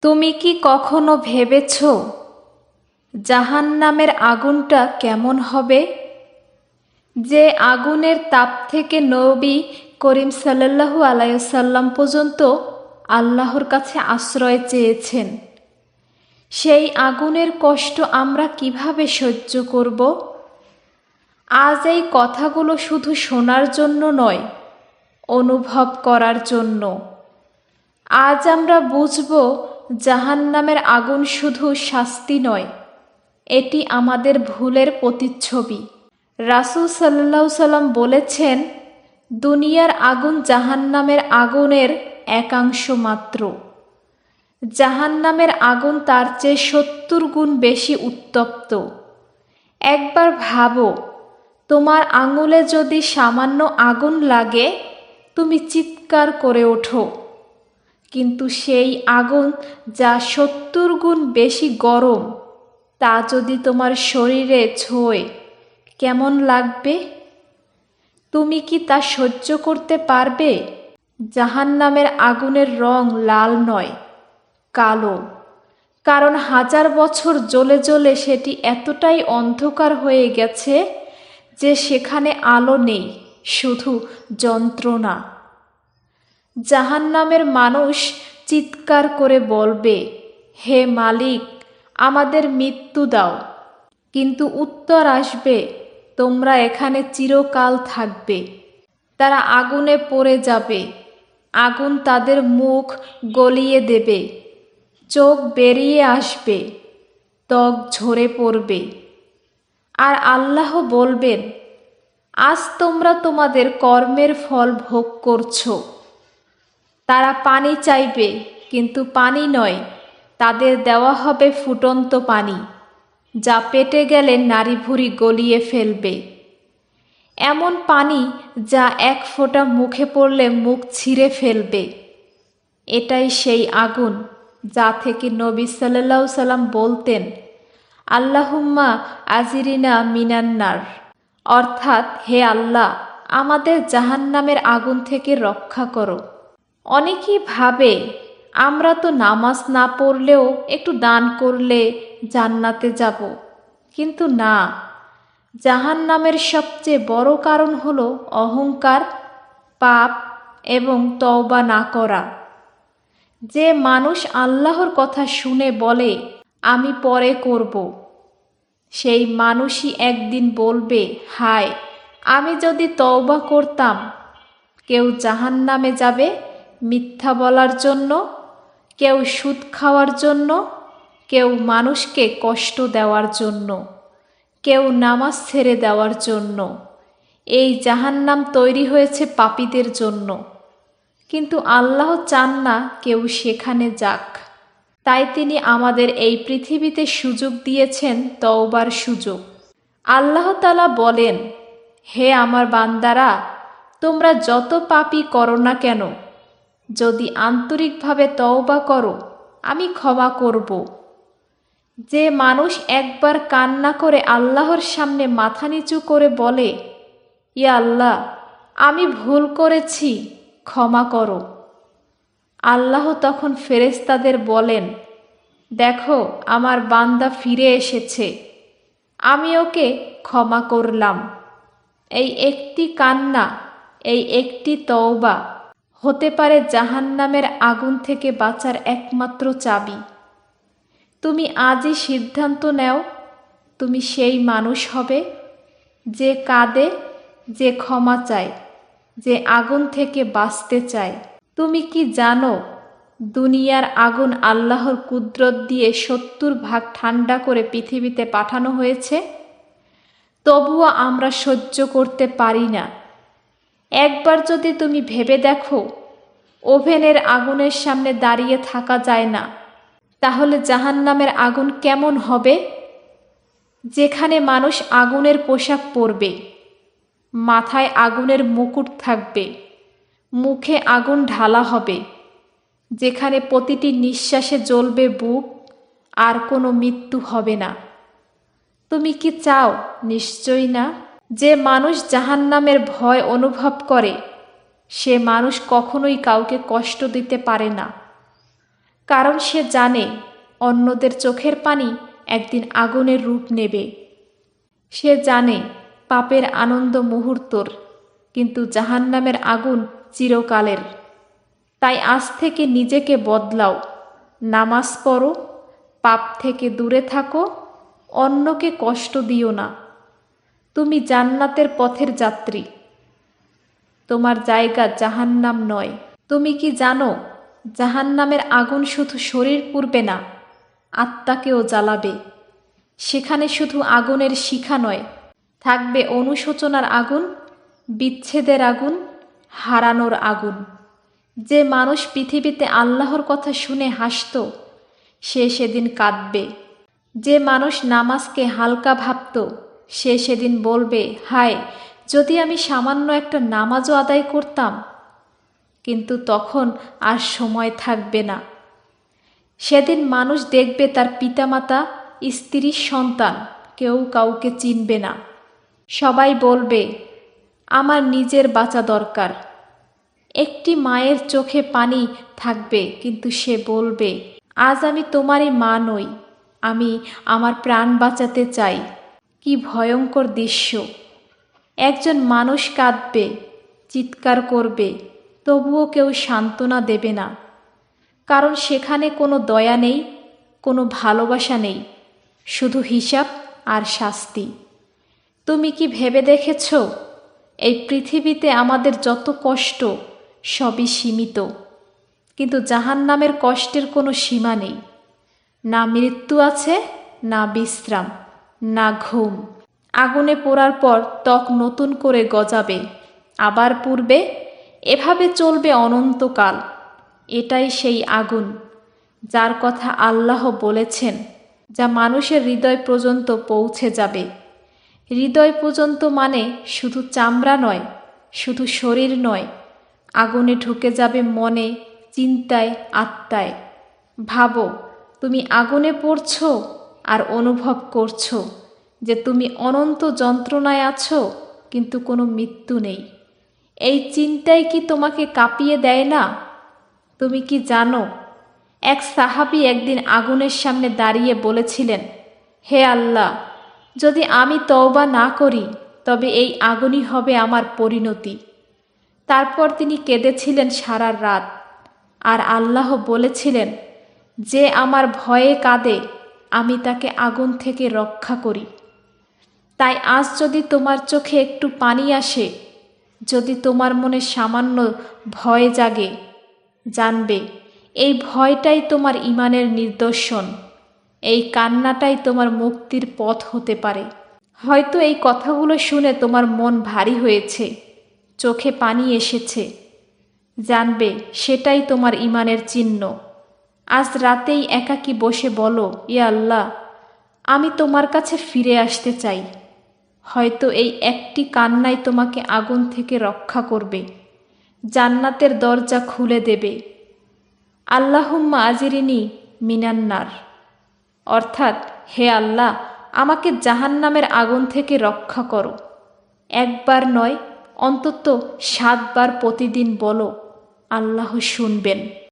তুমি কি কখনো ভেবেছ জাহান্নামের আগুনটা কেমন হবে? যে আগুনের তাপ থেকে নবী করিম সাল্লাল্লাহু আলাইহি ওয়াসাল্লাম পর্যন্ত আল্লাহর কাছে আশ্রয় চেয়েছেন, সেই আগুনের কষ্ট আমরা কিভাবে সহ্য করব? আজ এই কথাগুলো শুধু শোনার জন্য নয়, অনুভব করার জন্য। আজ আমরা বুঝব জাহান্নামের আগুন শুধু শাস্তি নয়, এটি আমাদের ভুলের প্রতিচ্ছবি। রাসূল সাল্লাল্লাহু আলাইহি সাল্লাম বলেছেন, দুনিয়ার আগুন জাহান্নামের আগুনের একাংশ মাত্র। জাহান্নামের আগুন তার চেয়ে 70 গুণ বেশি উত্তপ্ত। একবার ভাবো, তোমার আঙুলে যদি সামান্য আগুন লাগে, তুমি চিৎকার করে ওঠো। কিন্তু সেই আগুন যা 70 গুণ বেশি গরম, তা যদি তোমার শরীরে ছোঁয়, কেমন লাগবে? তুমি কি তা সহ্য করতে পারবে? জাহান্নামের আগুনের রং লাল নয়, কালো। কারণ হাজার বছর জ্বলে জ্বলে সেটি এতটাই অন্ধকার হয়ে গেছে যে সেখানে আলো নেই, শুধু যন্ত্রণা। জাহান্নামের মানুষ চিৎকার করে বলবে, হে মালিক, আমাদের মৃত্যু দাও। কিন্তু উত্তর আসবে, তোমরা এখানে চিরকাল থাকবে। তারা আগুনে পড়ে যাবে, আগুন তাদের মুখ গলিয়ে দেবে, চোখ বেরিয়ে আসবে, ত্বক ঝরে পড়বে। আর আল্লাহ বলবেন, আজ তোমরা তোমাদের কর্মের ফল ভোগ করছো। তারা পানি চাইবে, কিন্তু পানি নয়, তাদের দেওয়া হবে ফুটন্ত পানি, যা পেটে গেলে নাড়িভুড়ি গলিয়ে ফেলবে। এমন পানি যা এক ফোঁটা মুখে পড়লে মুখ ছিঁড়ে ফেলবে। এটাই সেই আগুন যা থেকে নবী সাল্লাল্লাহু আলাইহি সাল্লাম বলতেন, আল্লাহুম্মা আজিরিনা মিনান্নার, অর্থাৎ হে আল্লাহ, আমাদের জাহান্নামের আগুন থেকে রক্ষা করো। অনেকেই ভাবে, আমরা তো নামাজ না পড়লেও একটু দান করলে জান্নাতে যাব। কিন্তু না, জাহান্নামের সবচেয়ে বড় কারণ হলো অহংকার, পাপ এবং তওবা না করা। যে মানুষ আল্লাহর কথা শুনে বলে, আমি পরে করব, সেই মানুষই একদিন বলবে, হায়, আমি যদি তওবা করতাম। কেউ জাহান্নামে যাবে মিথ্যা বলার জন্য, কেউ সুদ খাওয়ার জন্য, কেউ মানুষকে কষ্ট দেওয়ার জন্য, কেউ নামাজ ছেড়ে দেওয়ার জন্য। এই জাহান্নাম তৈরি হয়েছে পাপীদের জন্য, কিন্তু আল্লাহ চান না কেউ সেখানে যাক। তাই তিনি আমাদের এই পৃথিবীতে সুযোগ দিয়েছেন তওবার সুযোগ। আল্লাহ তাআলা বলেন, হে আমার বান্দারা, তোমরা যত পাপই করো না কেন, যদি আন্তরিকভাবে তওবা করো, আমি ক্ষমা করব। যে মানুষ একবার কান্না করে আল্লাহর সামনে মাথা নিচু করে বলে, ইয়া আল্লাহ, আমি ভুল করেছি, ক্ষমা করো, আল্লাহ তখন ফেরেশতাদের বলেন, দেখো, আমার বান্দা ফিরে এসেছে, আমি ওকে ক্ষমা করলাম। এই একটি কান্না, এই একটি তওবা হতে পারে জাহান্নামের আগুন থেকে বাঁচার একমাত্র চাবি। তুমি আজই সিদ্ধান্ত নাও, তুমি সেই মানুষ হবে যে কাঁদে, যে ক্ষমা চায়, যে আগুন থেকে বাঁচতে চায়। তুমি কি জানো, দুনিয়ার আগুন আল্লাহর কুদরত দিয়ে 70 ভাগ ঠান্ডা করে পৃথিবীতে পাঠানো হয়েছে, তবুও আমরা সহ্য করতে পারি না। একবার যদি তুমি ভেবে দেখো, ওভেনের আগুনের সামনে দাঁড়িয়ে থাকা যায় না, তাহলে জাহান্নামের আগুন কেমন হবে? যেখানে মানুষ আগুনের পোশাক পরবে, মাথায় আগুনের মুকুট থাকবে, মুখে আগুন ঢালা হবে, যেখানে প্রতিটি নিঃশ্বাসে জ্বলবে বুক, আর কোনো মৃত্যু হবে না। তুমি কি চাও? নিশ্চয়ই না। যে মানুষ জাহান্নামের ভয় অনুভব করে, সে মানুষ কখনোই কাউকে কষ্ট দিতে পারে না। কারণ সে জানে অন্যদের চোখের পানি একদিন আগুনের রূপ নেবে। সে জানে পাপের আনন্দ মুহূর্তর, কিন্তু জাহান্নামের আগুন চিরকালের। তাই আজ থেকে নিজেকে বদলাও, নামাজ পড়ো, পাপ থেকে দূরে থাকো, অন্যকে কষ্ট দিও না। তুমি জান্নাতের পথের যাত্রী, তোমার জায়গা জাহান্নাম নয়। তুমি কি জানো জাহান্নামের আগুন শুধু শরীর পুড়বে না, আত্মাকেও জ্বালাবে। সেখানে শুধু আগুনের শিখা নয়, থাকবে অনুশোচনার আগুন, বিচ্ছেদের আগুন, হারানোর আগুন। যে মানুষ পৃথিবীতে আল্লাহর কথা শুনে হাসত, সে সেদিন কাঁদবে। যে মানুষ নামাজকে হালকা ভাবত, সে সেদিন বলবে, হায় যদি আমি সামান্য একটা নামাজও আদায় করতাম। কিন্তু তখন আর সময় থাকবে না। সেদিন মানুষ দেখবে তার পিতামাতা, স্ত্রী, সন্তান কেউ কাউকে চিনবে না। সবাই বলবে, আমার নিজের বাঁচা দরকার। একটি মায়ের চোখে পানি থাকবে, কিন্তু সে বলবে, আজ আমি তোমারই মা নই, আমি আমার প্রাণ বাঁচাতে চাই। কি ভয়ঙ্কর দৃশ্য! একজন মানুষ কাঁদবে, চিৎকার করবে, তবুও কেউ সান্ত্বনা দেবে না। কারণ সেখানে কোনো দয়া নেই, কোনো ভালোবাসা নেই, শুধু হিসাব আর শাস্তি। তুমি কি ভেবে দেখেছ, এই পৃথিবীতে আমাদের যত কষ্ট সবই সীমিত, কিন্তু জাহান্নামের কষ্টের কোনো সীমা নেই। না মৃত্যু আছে, না বিশ্রাম, না ঘুম। আগুনে পোড়ার পর ত্বক নতুন করে গজাবে, আবার পুড়বে, এভাবে চলবে অনন্তকাল। এটাই সেই আগুন যার কথা আল্লাহ বলেছেন, যা মানুষের হৃদয় পর্যন্ত পৌঁছে যাবে। হৃদয় পর্যন্ত মানে শুধু চামড়া নয়, শুধু শরীর নয়, আগুনে ঢুকে যাবে মনে, চিন্তায়, আত্মায়। ভাবো, তুমি আগুনে পড়ছো আর অনুভব করছো যে তুমি অনন্ত যন্ত্রণায় আছো, কিন্তু কোনো মৃত্যু নেই। এই চিন্তাই কি তোমাকে কাঁপিয়ে দেয় না? তুমি কি জানো, এক সাহাবী একদিন আগুনের সামনে দাঁড়িয়ে বলেছিলেন, হে আল্লাহ, যদি আমি তওবা না করি তবে এই আগুনই হবে আমার পরিণতি। তারপর তিনি কেঁদেছিলেন সারা রাত। আর আল্লাহ বলেছিলেন, যে আমার ভয়ে কাঁদে আমি তাকে আগুন থেকে রক্ষা করি। তাই আজ যদি তোমার চোখে একটু পানি আসে, যদি তোমার মনে সামান্য ভয় জাগে, জানবে এই ভয়টাই তোমার ঈমানের নিদর্শন। এই কান্নাটাই তোমার মুক্তির পথ হতে পারে। হয়তো এই কথাগুলো শুনে তোমার মন ভারী হয়েছে, চোখে পানি এসেছে। জানবে সেটাই তোমার ঈমানের চিহ্ন। আজ রাতেই একাকী বসে বলো, ইয়া আল্লাহ, আমি তোমার কাছে ফিরে আসতে চাই। হয়তো এই একটি কান্নাই তোমাকে আগুন থেকে রক্ষা করবে, জান্নাতের দরজা খুলে দেবে। আল্লাহুম্মা আজিরিনি মিনান্নার, অর্থাৎ হে আল্লাহ, আমাকে জাহান্নামের আগুন থেকে রক্ষা করো। একবার নয়, অন্তত 7 বার প্রতিদিন বলো, আল্লাহ শুনবেন।